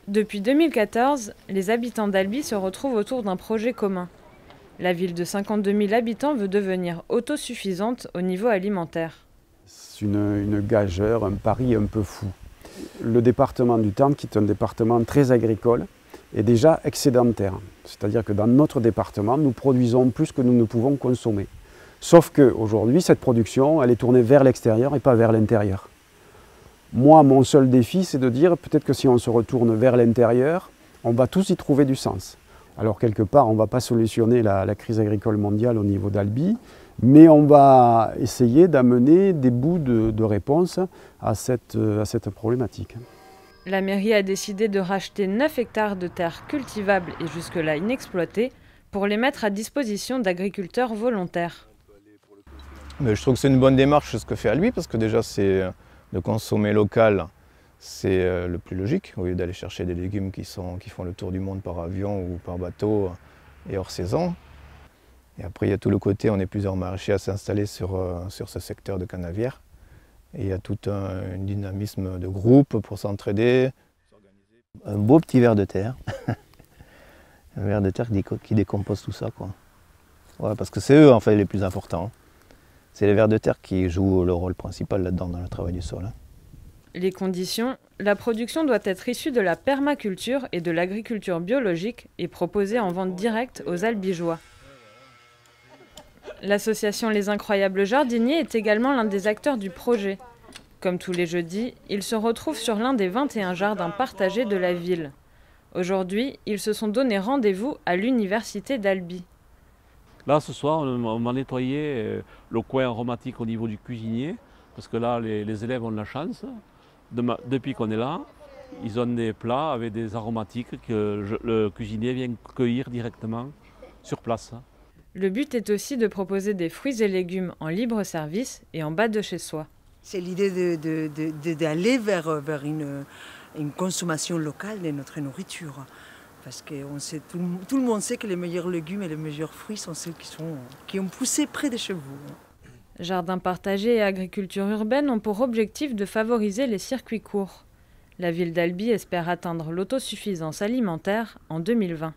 Depuis 2014, les habitants d'Albi se retrouvent autour d'un projet commun. La ville de 52 000 habitants veut devenir autosuffisante au niveau alimentaire. C'est une gageure, un pari un peu fou. Le département du Tarn, qui est un département très agricole, est déjà excédentaire. C'est-à-dire que dans notre département, nous produisons plus que nous ne pouvons consommer. Sauf qu'aujourd'hui, cette production, elle est tournée vers l'extérieur et pas vers l'intérieur. Moi, mon seul défi, c'est de dire peut-être que si on se retourne vers l'intérieur, on va tous y trouver du sens. Alors quelque part, on ne va pas solutionner la crise agricole mondiale au niveau d'Albi, mais on va essayer d'amener des bouts de réponse à cette problématique. La mairie a décidé de racheter 9 hectares de terres cultivables et jusque-là inexploitées pour les mettre à disposition d'agriculteurs volontaires. Mais je trouve que c'est une bonne démarche ce que fait Albi, parce que déjà c'est de consommer local, c'est le plus logique, au lieu d'aller chercher des légumes qui font le tour du monde par avion ou par bateau et hors saison. Et après il y a tout le côté, on est plusieurs maraîchers à s'installer sur ce secteur de Canavières. Et il y a tout un dynamisme de groupe pour s'entraider. Un beau petit ver de terre. Un ver de terre qui décompose tout ça, quoi. Ouais, parce que c'est eux en fait les plus importants. C'est les vers de terre qui jouent le rôle principal là-dedans dans le travail du sol. Les conditions, la production doit être issue de la permaculture et de l'agriculture biologique et proposée en vente directe aux Albigeois. L'association Les Incroyables Jardiniers est également l'un des acteurs du projet. Comme tous les jeudis, ils se retrouvent sur l'un des 21 jardins partagés de la ville. Aujourd'hui, ils se sont donné rendez-vous à l'université d'Albi. Là, ce soir, on va nettoyer le coin aromatique au niveau du cuisinier, parce que là, les élèves ont de la chance. Depuis qu'on est là, ils ont des plats avec des aromatiques que le cuisinier vient cueillir directement sur place. Le but est aussi de proposer des fruits et légumes en libre service et en bas de chez soi. C'est l'idée d'aller vers une consommation locale de notre nourriture. Parce que tout le monde sait que les meilleurs légumes et les meilleurs fruits sont ceux qui ont poussé près de chez vous. Jardins partagés et agriculture urbaine ont pour objectif de favoriser les circuits courts. La ville d'Albi espère atteindre l'autosuffisance alimentaire en 2020.